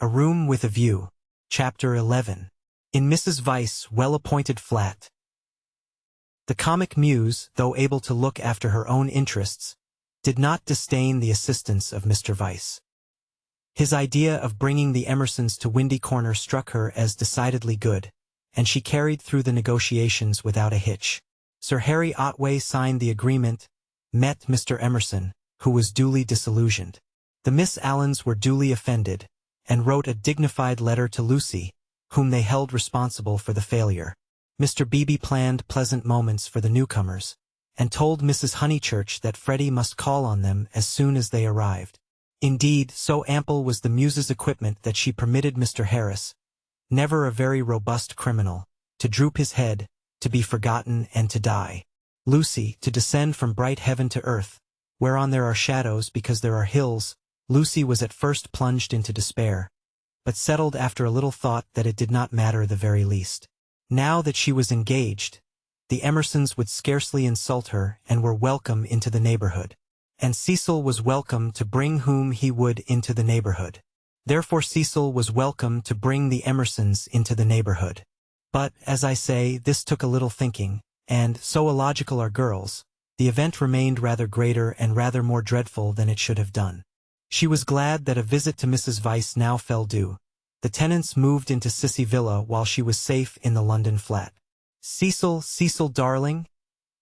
A Room with a View. Chapter 11. In Mrs. Vyse's well-appointed flat. The comic muse, though able to look after her own interests, did not disdain the assistance of Mr. Vyse. His idea of bringing the Emersons to Windy Corner struck her as decidedly good, and she carried through the negotiations without a hitch. Sir Harry Otway signed the agreement, met Mr. Emerson, who was duly disillusioned. The Miss Allens were duly offended, and wrote a dignified letter to Lucy, whom they held responsible for the failure. Mr. Beebe planned pleasant moments for the newcomers, and told Mrs. Honeychurch that Freddie must call on them as soon as they arrived. Indeed, so ample was the muse's equipment that she permitted Mr. Harris, never a very robust criminal, to droop his head, to be forgotten and to die. Lucy, to descend from bright heaven to earth, whereon there are shadows because there are hills. Lucy was at first plunged into despair, but settled after a little thought that it did not matter the very least. Now that she was engaged, the Emersons would scarcely insult her and were welcome into the neighborhood. And Cecil was welcome to bring whom he would into the neighborhood. Therefore Cecil was welcome to bring the Emersons into the neighborhood. But, as I say, this took a little thinking, and, so illogical are girls, the event remained rather greater and rather more dreadful than it should have done. She was glad that a visit to Mrs. Vyse now fell due. The tenants moved into Sissy Villa while she was safe in the London flat. "Cecil, Cecil, darling,"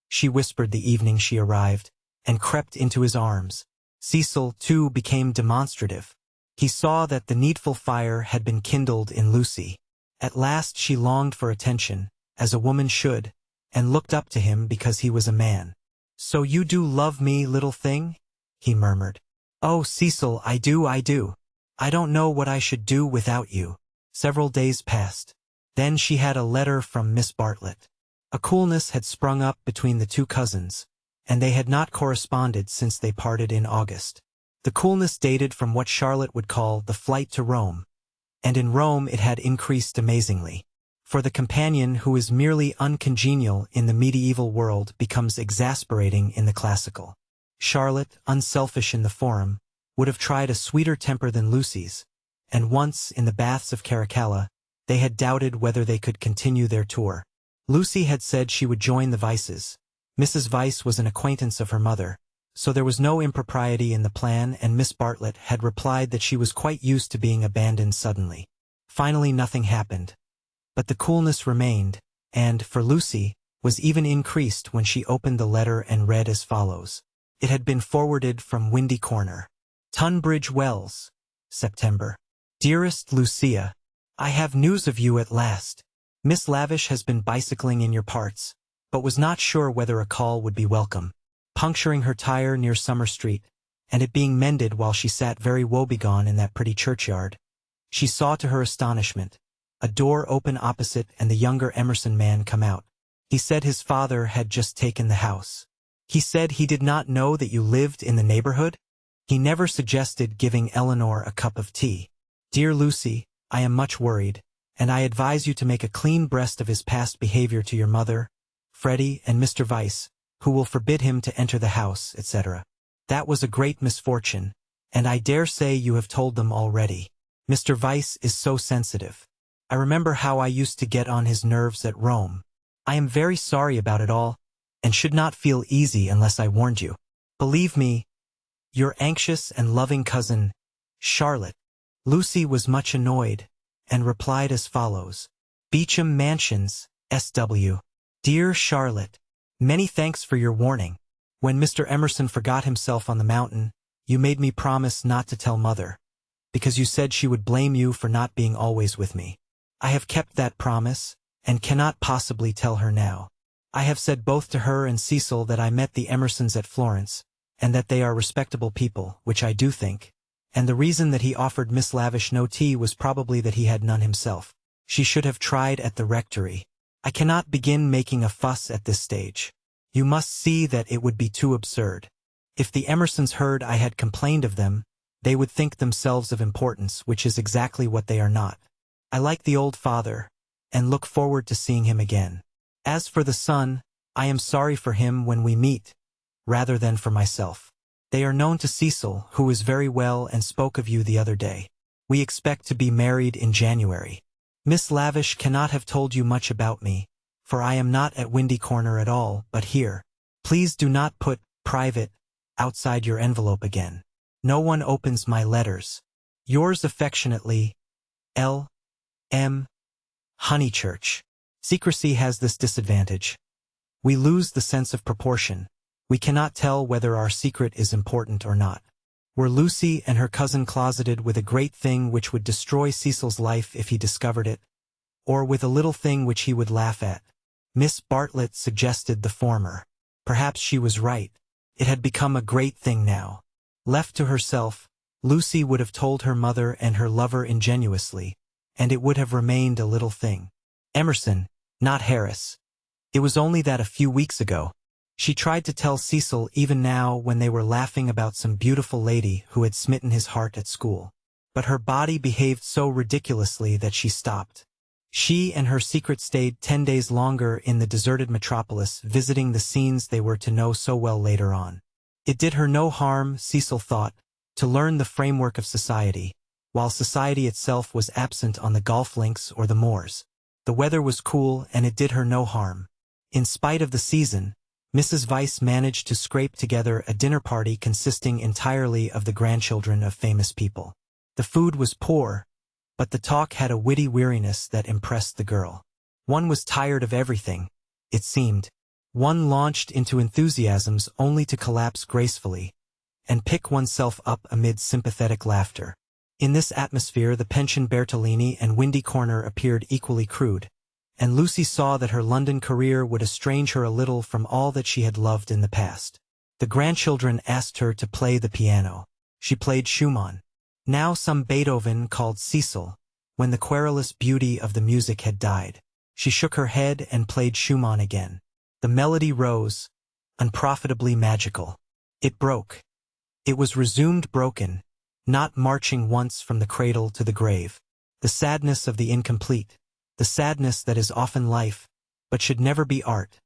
she whispered the evening she arrived, and crept into his arms. Cecil, too, became demonstrative. He saw that the needful fire had been kindled in Lucy. At last she longed for attention, as a woman should, and looked up to him because he was a man. "So you do love me, little thing?" he murmured. "Oh, Cecil, I do, I do. I don't know what I should do without you." Several days passed. Then she had a letter from Miss Bartlett. A coolness had sprung up between the two cousins, and they had not corresponded since they parted in August. The coolness dated from what Charlotte would call the flight to Rome, and in Rome it had increased amazingly. For the companion who is merely uncongenial in the medieval world becomes exasperating in the classical. Charlotte, unselfish in the forum, would have tried a sweeter temper than Lucy's, and once, in the baths of Caracalla, they had doubted whether they could continue their tour. Lucy had said she would join the Vyses. Mrs. Vyse was an acquaintance of her mother, so there was no impropriety in the plan, and Miss Bartlett had replied that she was quite used to being abandoned suddenly. Finally nothing happened. But the coolness remained, and, for Lucy, was even increased when she opened the letter and read as follows. It had been forwarded from Windy Corner. Tunbridge Wells, September. Dearest Lucia, I have news of you at last. Miss Lavish has been bicycling in your parts, but was not sure whether a call would be welcome. Puncturing her tire near Summer Street, and it being mended while she sat very woebegone in that pretty churchyard, she saw to her astonishment a door open opposite and the younger Emerson man come out. He said his father had just taken the house. He said he did not know that you lived in the neighborhood. He never suggested giving Eleanor a cup of tea. Dear Lucy, I am much worried, and I advise you to make a clean breast of his past behavior to your mother, Freddie, and Mr. Vyse, who will forbid him to enter the house, etc. That was a great misfortune, and I dare say you have told them already. Mr. Vyse is so sensitive. I remember how I used to get on his nerves at Rome. I am very sorry about it all, and should not feel easy unless I warned you. Believe me, your anxious and loving cousin, Charlotte. Lucy was much annoyed, and replied as follows. Beecham Mansions, S.W. Dear Charlotte, many thanks for your warning. When Mr. Emerson forgot himself on the mountain, you made me promise not to tell Mother, because you said she would blame you for not being always with me. I have kept that promise, and cannot possibly tell her now. I have said both to her and Cecil that I met the Emersons at Florence, and that they are respectable people, which I do think, and the reason that he offered Miss Lavish no tea was probably that he had none himself. She should have tried at the rectory. I cannot begin making a fuss at this stage. You must see that it would be too absurd. If the Emersons heard I had complained of them, they would think themselves of importance, which is exactly what they are not. I like the old father, and look forward to seeing him again. As for the son, I am sorry for him when we meet, rather than for myself. They are known to Cecil, who is very well and spoke of you the other day. We expect to be married in January. Miss Lavish cannot have told you much about me, for I am not at Windy Corner at all, but here. Please do not put private outside your envelope again. No one opens my letters. Yours affectionately, L. M. Honeychurch. Secrecy has this disadvantage. We lose the sense of proportion. We cannot tell whether our secret is important or not. Were Lucy and her cousin closeted with a great thing which would destroy Cecil's life if he discovered it, or with a little thing which he would laugh at? Miss Bartlett suggested the former. Perhaps she was right. It had become a great thing now. Left to herself, Lucy would have told her mother and her lover ingenuously, and it would have remained a little thing. Emerson, not Harris. It was only that a few weeks ago. She tried to tell Cecil even now when they were laughing about some beautiful lady who had smitten his heart at school. But her body behaved so ridiculously that she stopped. She and her secret stayed 10 days longer in the deserted metropolis, visiting the scenes they were to know so well later on. It did her no harm, Cecil thought, to learn the framework of society, while society itself was absent on the golf links or the moors. The weather was cool, and it did her no harm. In spite of the season, Mrs. Vyse managed to scrape together a dinner party consisting entirely of the grandchildren of famous people. The food was poor, but the talk had a witty weariness that impressed the girl. One was tired of everything, it seemed. One launched into enthusiasms only to collapse gracefully, and pick oneself up amid sympathetic laughter. In this atmosphere the pension Bertolini and Windy Corner appeared equally crude, and Lucy saw that her London career would estrange her a little from all that she had loved in the past. The grandchildren asked her to play the piano. She played Schumann. Now some Beethoven called Cecil, when the querulous beauty of the music had died. She shook her head and played Schumann again. The melody rose, unprofitably magical. It broke. It was resumed broken, not marching once from the cradle to the grave. The sadness of the incomplete, the sadness that is often life, but should never be art,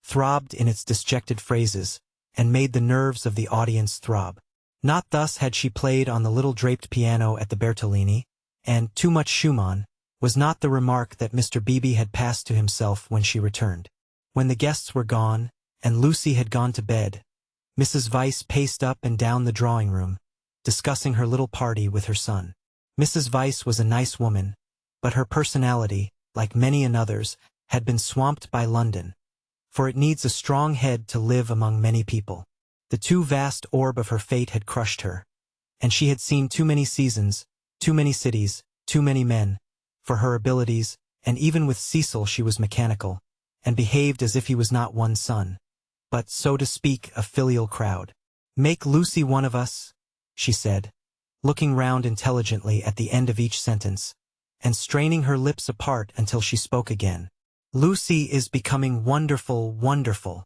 throbbed in its disjected phrases, and made the nerves of the audience throb. Not thus had she played on the little draped piano at the Bertolini, and too much Schumann was not the remark that Mr. Beebe had passed to himself when she returned. When the guests were gone, and Lucy had gone to bed, Mrs. Vyse paced up and down the drawing-room, discussing her little party with her son. Mrs. Vyse was a nice woman, but her personality, like many another's, had been swamped by London, for it needs a strong head to live among many people. The too vast orb of her fate had crushed her, and she had seen too many seasons, too many cities, too many men, for her abilities, and even with Cecil she was mechanical, and behaved as if he was not one son, but, so to speak, a filial crowd. "Make Lucy one of us," she said, looking round intelligently at the end of each sentence, and straining her lips apart until she spoke again. "Lucy is becoming wonderful, wonderful.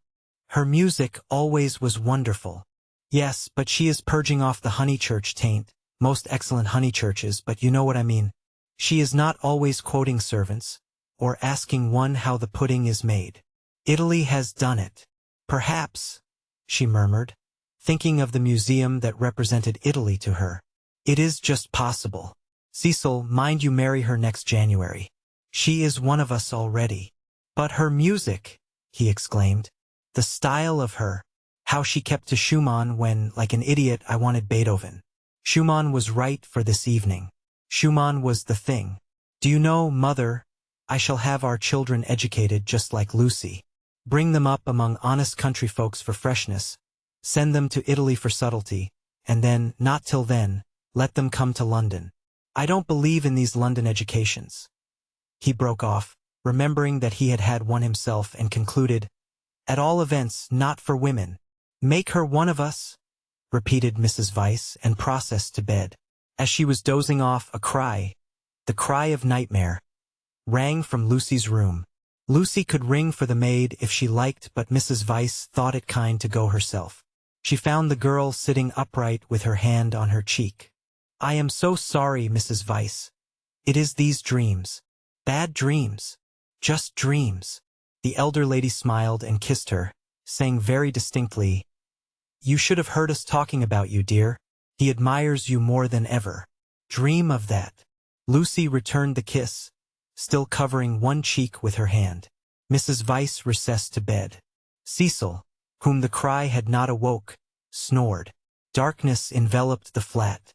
Her music always was wonderful. Yes, but she is purging off the Honeychurch taint, most excellent Honeychurches, but you know what I mean. She is not always quoting servants, or asking one how the pudding is made. Italy has done it. Perhaps," she murmured, thinking of the museum that represented Italy to her. "It is just possible. Cecil, mind you marry her next January. She is one of us already." "But her music," he exclaimed. "The style of her. How she kept to Schumann when, like an idiot, I wanted Beethoven. Schumann was right for this evening. Schumann was the thing. Do you know, Mother, I shall have our children educated just like Lucy. Bring them up among honest country folks for freshness, send them to Italy for subtlety, and then, not till then, let them come to London. I don't believe in these London educations." He broke off, remembering that he had had one himself, and concluded, "At all events, not for women." "Make her one of us," repeated Mrs. Vyse, and processed to bed. As she was dozing off, a cry, the cry of nightmare, rang from Lucy's room. Lucy could ring for the maid if she liked, but Mrs. Vyse thought it kind to go herself. She found the girl sitting upright with her hand on her cheek. "I am so sorry, Mrs. Vyse. It is these dreams. Bad dreams. Just dreams." The elder lady smiled and kissed her, saying very distinctly, "You should have heard us talking about you, dear. He admires you more than ever." Dream of that. Lucy returned the kiss, still covering one cheek with her hand. Mrs. Weiss recessed to bed. Cecil, whom the cry had not awoke, snored. Darkness enveloped the flat.